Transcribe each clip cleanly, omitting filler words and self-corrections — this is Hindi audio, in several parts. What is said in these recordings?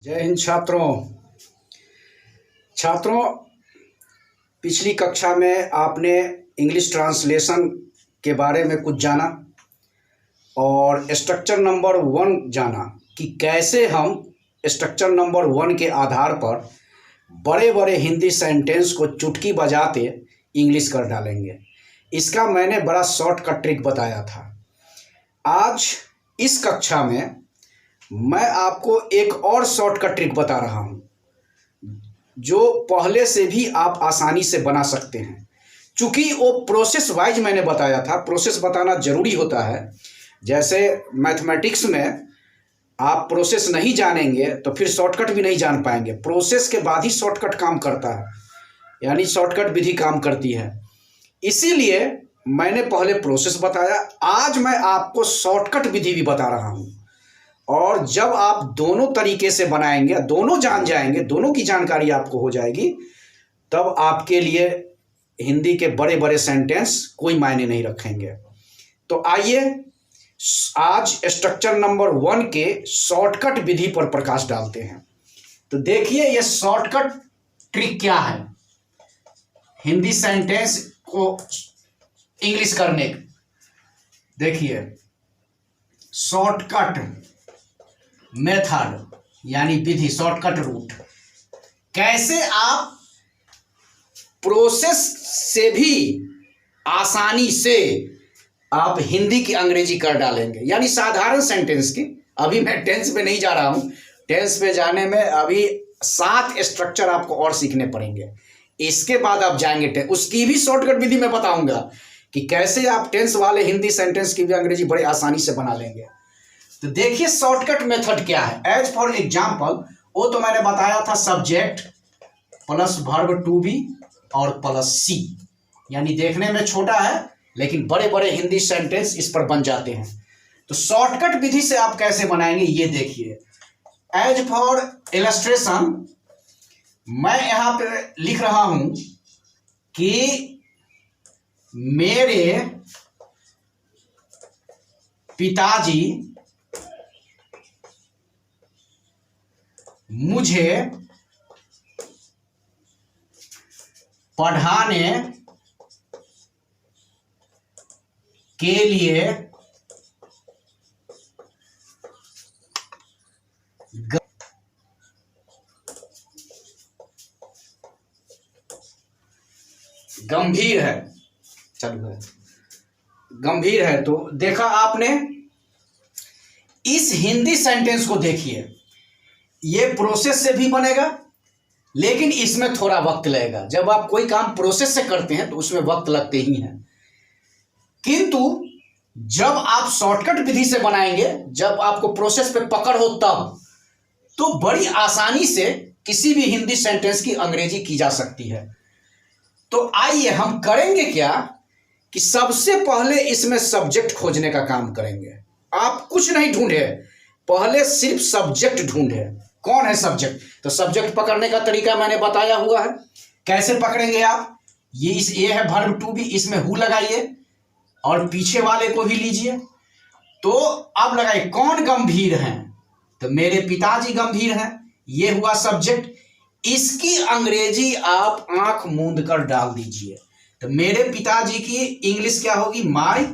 जय हिंद छात्रों। छात्रों, पिछली कक्षा में आपने इंग्लिश ट्रांसलेशन के बारे में कुछ जाना और स्ट्रक्चर नंबर 1 जाना कि कैसे हम स्ट्रक्चर नंबर 1 के आधार पर बड़े बड़े हिंदी सेंटेंस को चुटकी बजाते इंग्लिश कर डालेंगे। इसका मैंने बड़ा शॉर्टकट ट्रिक बताया था। आज इस कक्षा में मैं आपको एक और शॉर्टकट ट्रिक बता रहा हूं जो पहले से भी आप आसानी से बना सकते हैं। चूंकि वो प्रोसेस वाइज मैंने बताया था, प्रोसेस बताना जरूरी होता है। जैसे मैथमेटिक्स में आप प्रोसेस नहीं जानेंगे तो फिर शॉर्टकट भी नहीं जान पाएंगे। प्रोसेस के बाद ही शॉर्टकट काम करता है, यानी शॉर्टकट विधि काम करती है। इसीलिए मैंने पहले प्रोसेस बताया, आज मैं आपको शॉर्टकट विधि भी बता रहा हूं। और जब आप दोनों तरीके से बनाएंगे, दोनों जान जाएंगे, दोनों की जानकारी आपको हो जाएगी, तब आपके लिए हिंदी के बड़े बड़े सेंटेंस कोई मायने नहीं रखेंगे। तो आइए आज स्ट्रक्चर नंबर 1 के शॉर्टकट विधि पर प्रकाश डालते हैं। तो देखिए ये शॉर्टकट ट्रिक क्या है हिंदी सेंटेंस को इंग्लिश करने की। देखिए शॉर्टकट मेथड यानी विधि, शॉर्टकट रूट। कैसे आप प्रोसेस से भी आसानी से आप हिंदी की अंग्रेजी कर डालेंगे, यानी साधारण सेंटेंस की। अभी मैं टेंस पे नहीं जा रहा हूं, टेंस पे जाने में अभी 7 स्ट्रक्चर आपको और सीखने पड़ेंगे। इसके बाद आप जाएंगे टेंस, उसकी भी शॉर्टकट विधि मैं बताऊंगा कि कैसे आप टेंस वाले हिंदी सेंटेंस की भी अंग्रेजी बड़े आसानी से बना लेंगे। तो देखिए शॉर्टकट मेथड क्या है। एज फॉर एग्जाम्पल, वो तो मैंने बताया था subject plus verb to be और प्लस सी, यानी देखने में छोटा है लेकिन बड़े बड़े हिंदी सेंटेंस इस पर बन जाते हैं। तो शॉर्टकट विधि से आप कैसे बनाएंगे ये देखिए। एज फॉर इलस्ट्रेशन मैं यहां पे लिख रहा हूं कि मेरे पिताजी मुझे पढ़ाने के लिए गंभीर है, चलो गंभीर है। तो देखा आपने, इस हिंदी सेंटेंस को देखिए, ये प्रोसेस से भी बनेगा लेकिन इसमें थोड़ा वक्त लगेगा। जब आप कोई काम प्रोसेस से करते हैं तो उसमें वक्त लगते ही हैं, किंतु जब आप शॉर्टकट विधि से बनाएंगे, जब आपको प्रोसेस पे पकड़ हो तब, तो बड़ी आसानी से किसी भी हिंदी सेंटेंस की अंग्रेजी की जा सकती है। तो आइए हम करेंगे क्या कि सबसे पहले इसमें सब्जेक्ट खोजने का काम करेंगे। आप कुछ नहीं ढूंढे, पहले सिर्फ सब्जेक्ट ढूंढे। कौन है सब्जेक्ट? तो सब्जेक्ट पकड़ने का तरीका मैंने बताया हुआ है। कैसे पकड़ेंगे आप? ये है वर्ब टू बी, इसमें हु लगाइए और पीछे वाले को भी लीजिए। तो अब लगाइए कौन गंभीर है, तो मेरे पिताजी गंभीर हैं, ये हुआ सब्जेक्ट। इसकी अंग्रेजी आप आंख मूंद कर डाल दीजिए। तो मेरे पिताजी की इंग्लिश क्या होगी? माय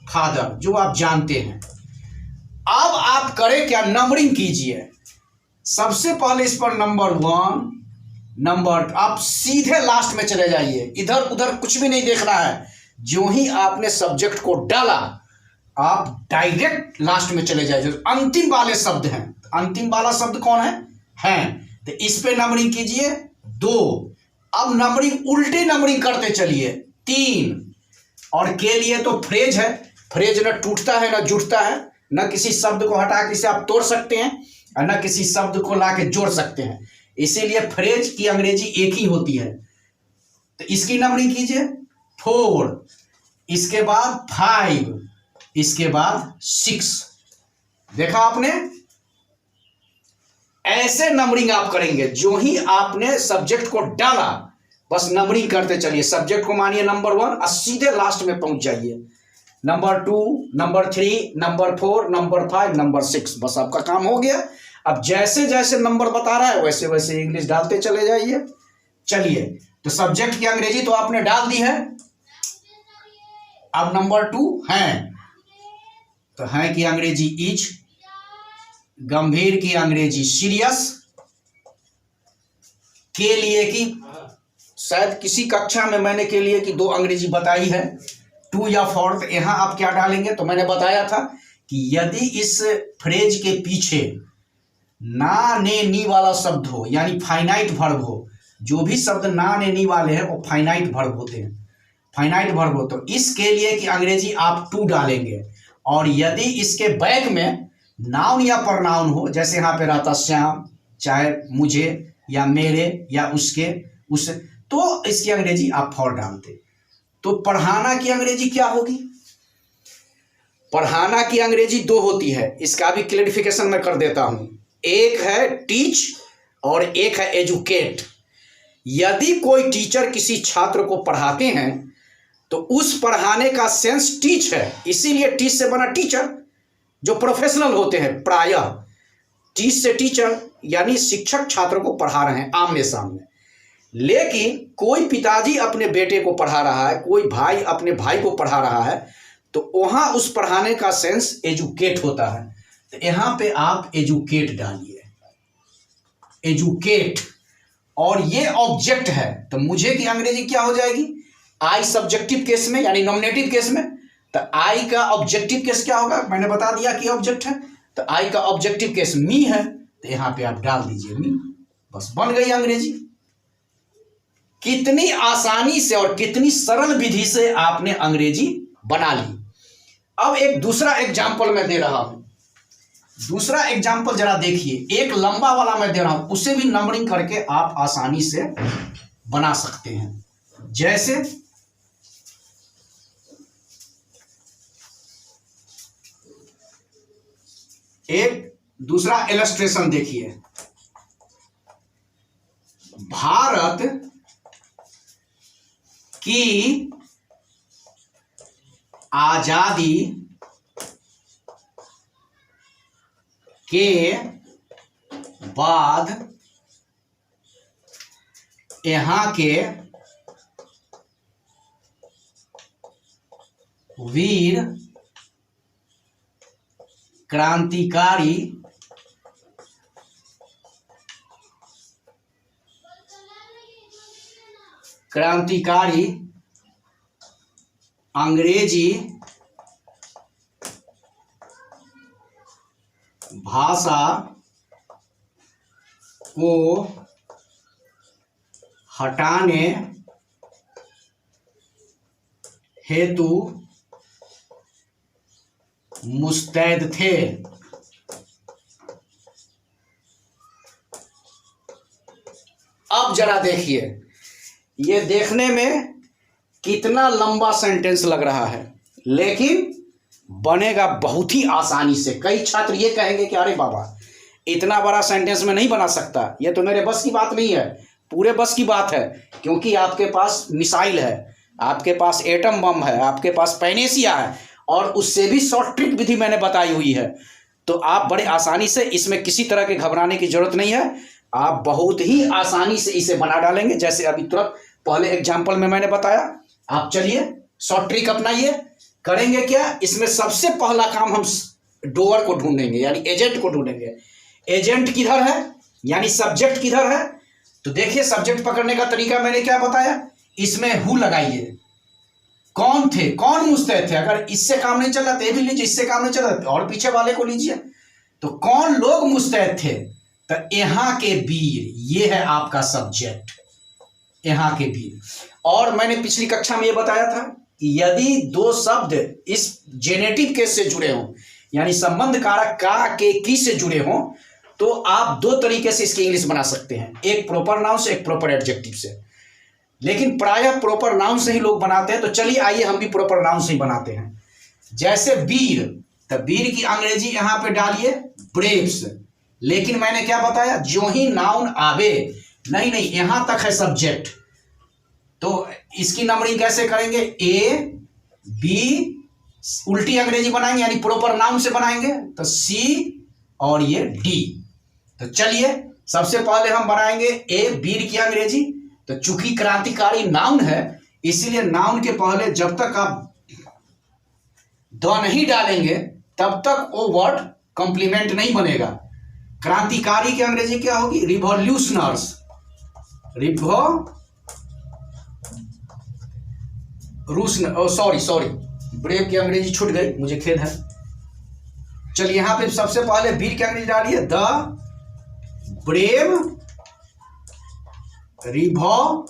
फादर, जो आप जानते हैं। अब आप करें क्या? नंबरिंग कीजिए। सबसे पहले इस पर नंबर 1, नंबर, आप सीधे लास्ट में चले जाइए, इधर उधर कुछ भी नहीं देखना है। जो ही आपने सब्जेक्ट को डाला आप डायरेक्ट लास्ट में चले जाइए, जो अंतिम वाले शब्द हैं। अंतिम वाला शब्द कौन है? हैं। तो इस पे नंबरिंग कीजिए 2। अब नंबरिंग उल्टी नंबरिंग करते चलिए 3। और के लिए तो फ्रेज है, फ्रेज न टूटता है न जुटता है, न किसी शब्द को हटा के इसे आप तोड़ सकते हैं और न किसी शब्द को ला के जोड़ सकते हैं। इसीलिए फ्रेज की अंग्रेजी एक ही होती है। तो इसकी नंबरिंग कीजिए 4, इसके बाद 5, इसके बाद 6। देखा आपने? ऐसे नंबरिंग आप करेंगे। जो ही आपने सब्जेक्ट को डाला बस नंबरिंग करते चलिए। सब्जेक्ट को मानिए नंबर 1 और सीधे लास्ट में पहुंच जाइए। Number 2, number 3, number 4, number 5, number 6, बस आपका काम हो गया। अब जैसे जैसे नंबर बता रहा है वैसे वैसे इंग्लिश डालते चले जाइए। चलिए, तो सब्जेक्ट की अंग्रेजी तो आपने डाल दी है। अब नंबर 2 हैं, तो हैं की अंग्रेजी इज, गंभीर की अंग्रेजी सीरियस, के लिए की शायद किसी कक्षा में मैंने के लिए की 2 अंग्रेजी बताई है, टू या फॉर। तो यहां आप क्या डालेंगे, तो मैंने बताया था कि यदि इस फ्रेज के पीछे ना ने नी वाला शब्द हो, यानी फाइनाइट वर्ब हो, जो भी शब्द ना ने नी वाले हैं वो फाइनाइट वर्ब होते हैं, फाइनाइट वर्ब हो, तो इसके लिए की अंग्रेजी आप टू डालेंगे। और यदि इसके बैक में नाउन या प्रनाउन हो, जैसे यहाँ पे रहता श्याम, चाहे मुझे या मेरे या उसके, उस, तो इसकी अंग्रेजी आप फॉर डालते। तो पढ़ाना की अंग्रेजी क्या होगी? पढ़ाना की अंग्रेजी 2 होती है, इसका भी क्लैरिफिकेशन मैं कर देता हूं। एक है टीच और एक है एजुकेट। यदि कोई टीचर किसी छात्र को पढ़ाते हैं तो उस पढ़ाने का सेंस टीच है, इसीलिए टीच से बना टीचर, जो प्रोफेशनल होते हैं प्रायः। टीच से टीचर यानी शिक्षक छात्र को पढ़ा रहे हैं आमने सामने। लेकिन कोई पिताजी अपने बेटे को पढ़ा रहा है, कोई भाई अपने भाई को पढ़ा रहा है, तो वहां उस पढ़ाने का सेंस एजुकेट होता है। तो यहां पे आप एजुकेट डालिए, एजुकेट। और ये ऑब्जेक्ट है, तो मुझे की अंग्रेजी क्या हो जाएगी? आई सब्जेक्टिव केस में, यानी नॉमिनेटिव केस में। तो आई का ऑब्जेक्टिव केस क्या होगा, मैंने बता दिया कि ऑब्जेक्ट है। तो आई का ऑब्जेक्टिव केस मी है, तो यहां पे आप डाल दीजिए मी, बस बन गई अंग्रेजी। कितनी आसानी से और कितनी सरल विधि से आपने अंग्रेजी बना ली। अब एक दूसरा एग्जाम्पल मैं दे रहा हूं, दूसरा एग्जाम्पल जरा देखिए, एक लंबा वाला मैं दे रहा हूं, उसे भी नंबरिंग करके आप आसानी से बना सकते हैं। जैसे एक दूसरा इलस्ट्रेशन देखिए, भारत की आजादी के बाद यहाँ के वीर क्रांतिकारी अंग्रेजी भाषा को हटाने हेतु मुस्तैद थे। अब जरा देखिए, ये देखने में कितना लंबा सेंटेंस लग रहा है, लेकिन बनेगा बहुत ही आसानी से। कई छात्र ये कहेंगे कि अरे बाबा इतना बड़ा सेंटेंस में नहीं बना सकता, ये तो मेरे बस की बात नहीं है। पूरे बस की बात है, क्योंकि आपके पास मिसाइल है, आपके पास एटम बम है, आपके पास पैनेसिया है, और उससे भी शॉर्ट ट्रिक विधि मैंने बताई हुई है। तो आप बड़े आसानी से, इसमें किसी तरह के घबराने की जरूरत नहीं है, आप बहुत ही आसानी से इसे बना डालेंगे। जैसे अभी तुरंत पहले एग्जाम्पल में मैंने बताया। आप चलिए शॉर्ट ट्रिक अपनाइए। करेंगे क्या, इसमें सबसे पहला काम हम डोअर को ढूंढेंगे, यानी एजेंट को ढूंढेंगे। एजेंट किधर है, यानी सब्जेक्ट किधर है। तो देखिए सब्जेक्ट पकड़ने का तरीका मैंने क्या बताया, इसमें हु लगाइए। कौन थे, कौन मुस्तैद थे। अगर इससे काम नहीं चल रहा तो ये भी लीजिए, इससे काम नहीं चल रहा तो और पीछे वाले को लीजिए। तो कौन लोग मुस्तैद थे, तो यहाँ के वीर, ये है आपका सब्जेक्ट, यहाँ के वीर। और मैंने पिछली कक्षा में ये बताया था कि यदि 2 शब्द इस जेनेटिव केस से जुड़े हों, यानी संबंध कारक का के की से जुड़े हों, तो आप 2 तरीके से इसकी इंग्लिश बना सकते हैं, एक प्रॉपर नाउन से, एक प्रॉपर एडजेक्टिव से। लेकिन प्रायः प्रॉपर नाउन से ही लोग बनाते हैं, तो चलिए आइए हम भी प्रॉपर नाउन से ही बनाते हैं। जैसे वीर, तो वीर की अंग्रेजी यहां पे डालिए ब्रेव्स। लेकिन मैंने क्या बताया, जो ही नाउन आवे, नहीं यहां तक है सब्जेक्ट, तो इसकी नंबरिंग कैसे करेंगे, ए बी, उल्टी अंग्रेजी बनाएंगे, यानी प्रॉपर नाउन से बनाएंगे तो सी और ये डी। तो चलिए सबसे पहले हम बनाएंगे ए वीर की अंग्रेजी। तो चूंकि क्रांतिकारी नाउन है इसीलिए नाउन के पहले जब तक आप द नहीं डालेंगे तब तक वो वर्ड कॉम्प्लीमेंट नहीं बनेगा। क्रांतिकारी की अंग्रेजी क्या होगी? रिवॉल्यूशनर्स। सॉरी ब्रेव की अंग्रेजी छूट गई, मुझे खेद है। चलिए यहां पे सबसे पहले वीर की अंग्रेजी डालिए, द ब्रेव रिवॉल्यूशनर्स।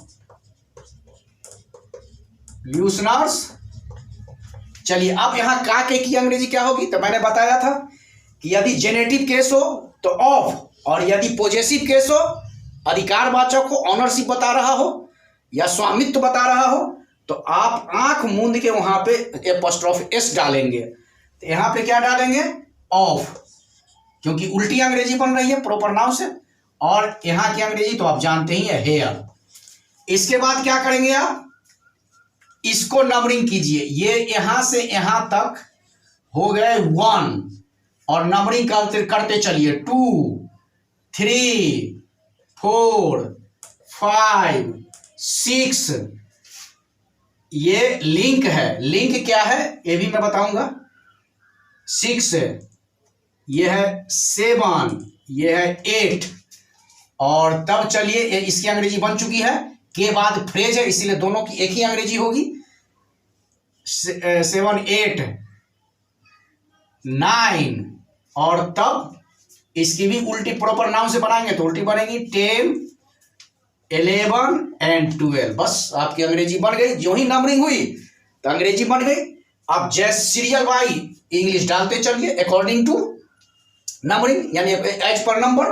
चलिए अब यहां का के की अंग्रेजी क्या होगी? तो मैंने बताया था कि यदि जेनेटिव केस हो तो ऑफ, और यदि पॉजेसिव केस हो, अधिकारवाचक हो, ऑनरशिप बता रहा हो या स्वामित्व बता रहा हो, तो आप आंख मूंद के वहां पे एपोस्ट्रोफ एस डालेंगे। तो यहां पे क्या डालेंगे? ऑफ, क्योंकि उल्टी अंग्रेजी बन रही है प्रोपर नाउन से, और यहां की अंग्रेजी तो आप जानते ही है, हेयर। इसके बाद क्या करेंगे आप? इसको नंबरिंग कीजिए। ये यहां से यहां तक हो गए 1, और नंबरिंग करते चलिए 2 3 4 5 6। ये लिंक है। लिंक क्या है ये भी मैं बताऊंगा। 6, ये है 7, ये है 8, और तब चलिए इसकी अंग्रेजी बन चुकी है। के बाद फ्रेज है इसीलिए दोनों की एक ही अंग्रेजी होगी। 7 8 9, और तब इसकी भी उल्टी प्रॉपर नाउन से बनाएंगे तो उल्टी बनेगी 10 11 एंड 12। बस आपकी अंग्रेजी बन गई। जो ही नंबरिंग हुई तो अंग्रेजी बन गई। आप जैसे सीरियल वाई इंग्लिश डालते चलिए अकॉर्डिंग टू नंबरिंग, यानी एज पर नंबर।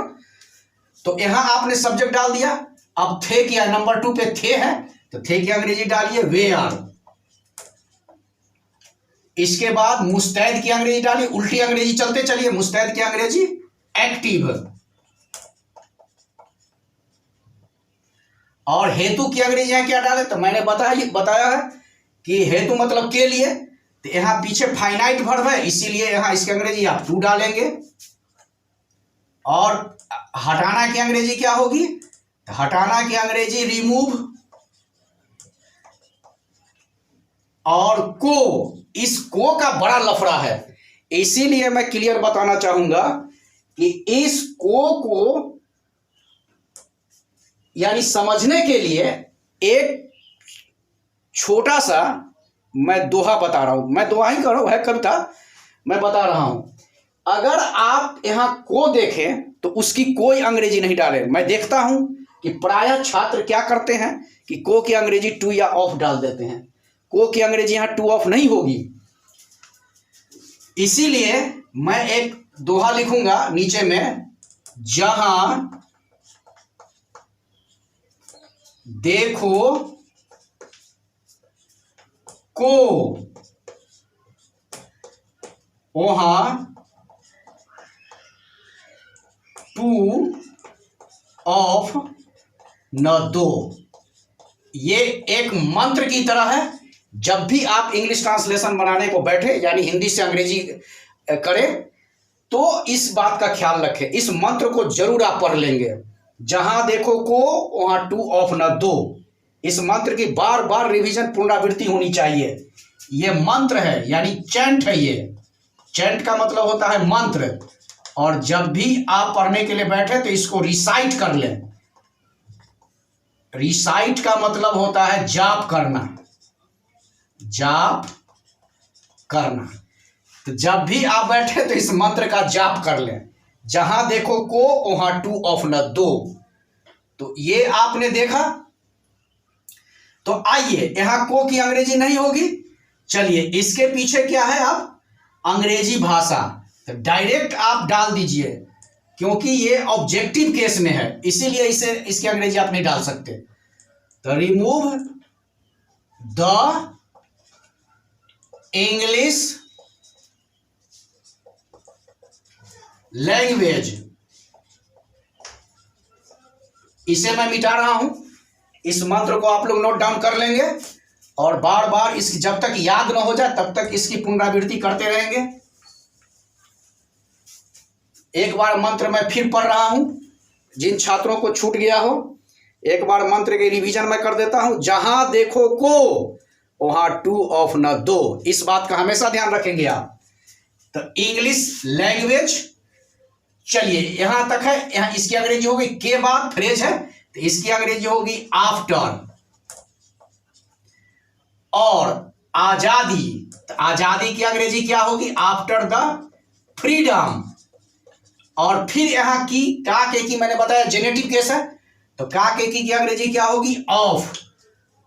तो यहां आपने सब्जेक्ट डाल दिया। अब थे क्या? नंबर 2 पे थे है तो थे की अंग्रेजी डालिए वेयर। इसके बाद मुस्तैद की अंग्रेजी डालिए। उल्टी अंग्रेजी चलते चलिए। मुस्तैद की अंग्रेजी एक्टिव, और हेतु की अंग्रेजी यहां क्या डाले? तो मैंने बताया है कि हेतु मतलब के लिए। तो यहां पीछे फाइनाइट वर्ब है इसीलिए यहां इसकी अंग्रेजी आप टू डालेंगे। और हटाना की अंग्रेजी क्या होगी? हटाना की अंग्रेजी रिमूव, और को। इस को का बड़ा लफड़ा है इसीलिए मैं क्लियर बताना चाहूंगा कि इस को यानी समझने के लिए एक छोटा सा मैं दोहा बता रहा हूं। मैं दोहा ही कर रहा हूं, है कविता, मैं बता रहा हूं। अगर आप यहां को देखें तो उसकी कोई अंग्रेजी नहीं डाले। मैं देखता हूं कि प्रायः छात्र क्या करते हैं कि को की अंग्रेजी टू या ऑफ डाल देते हैं। को की अंग्रेजी यहां टू ऑफ नहीं होगी। इसीलिए मैं एक दोहा लिखूंगा नीचे में, जहां देखो को वहां टू ऑफ न दो। ये एक मंत्र की तरह है। जब भी आप इंग्लिश ट्रांसलेशन बनाने को बैठे यानी हिंदी से अंग्रेजी करें तो इस बात का ख्याल रखें। इस मंत्र को जरूर आप पढ़ लेंगे। जहां देखो को वहां टू ऑफ न दो। इस मंत्र की बार बार रिवीजन पुनरावृत्ति होनी चाहिए। ये मंत्र है यानी चैंट है। ये चैंट का मतलब होता है मंत्र, और जब भी आप पढ़ने के लिए बैठे तो इसको रिसाइट कर लें। रिसाइट का मतलब होता है जाप करना, जाप करना। तो जब भी आप बैठे तो इस मंत्र का जाप कर लें। जहां देखो को वहां टू ऑफ न दो। तो ये आपने देखा। तो आइए, यहां को की अंग्रेजी नहीं होगी। चलिए इसके पीछे क्या है? अब अंग्रेजी भाषा। तो डायरेक्ट आप डाल दीजिए, क्योंकि ये ऑब्जेक्टिव केस में है इसीलिए इसकी अंग्रेजी आप नहीं डाल सकते। तो रिमूव द इंग्लिश लैंग्वेज। इसे मैं मिटा रहा हूं। इस मंत्र को आप लोग नोट डाउन कर लेंगे और बार बार इसकी जब तक याद ना हो जाए तब तक इसकी पुनरावृत्ति करते रहेंगे। एक बार मंत्र मैं फिर पढ़ रहा हूं, जिन छात्रों को छूट गया हो एक बार मंत्र के रिवीजन मैं कर देता हूं। जहां देखो को वहां टू ऑफ न दो, इस बात का हमेशा ध्यान रखेंगे आप। तो इंग्लिश लैंग्वेज, चलिए यहां तक है। यहां इसकी अंग्रेजी होगी के बाद फ्रेज है तो इसकी अंग्रेजी होगी आफ्टर। और आजादी, तो आजादी की अंग्रेजी क्या होगी? After the freedom. और फिर यहां की का के की मैंने बताया जेनेटिव केस है, तो का के की अंग्रेजी क्या होगी? ऑफ।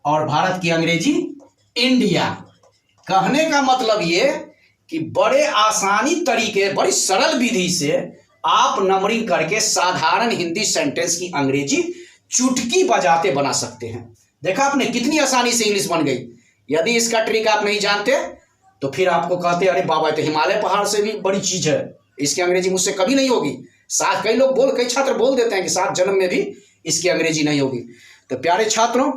और भारत की अंग्रेजी इंडिया। कहने का मतलब ये कि बड़े आसानी तरीके, बड़ी सरल विधि से आप नंबरिंग करके साधारण हिंदी सेंटेंस की अंग्रेजी चुटकी बजाते बना सकते हैं। देखा आपने कितनी आसानी से इंग्लिश बन गई। यदि इसका ट्रिक आप नहीं जानते तो फिर आपको कहते अरे बाबा तो हिमालय पहाड़ से भी बड़ी चीज है, इसकी अंग्रेजी मुझसे कभी नहीं होगी। साथ कई छात्र बोल देते हैं कि 7 जन्म में भी इसकी अंग्रेजी नहीं होगी। तो प्यारे छात्रों,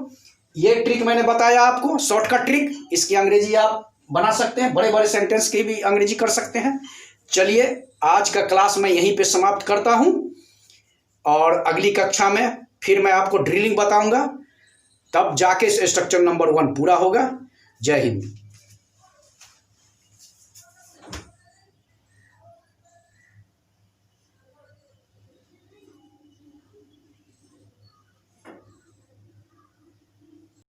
ये ट्रिक मैंने बताया आपको, शॉर्टकट ट्रिक, इसकी अंग्रेजी आप बना सकते हैं, बड़े बड़े सेंटेंस की भी अंग्रेजी कर सकते हैं। चलिए आज का क्लास मैं यहीं पे समाप्त करता हूं और अगली कक्षा में फिर मैं आपको ड्रिलिंग बताऊंगा, तब जाके स्ट्रक्चर नंबर 1 पूरा होगा। जय हिंद।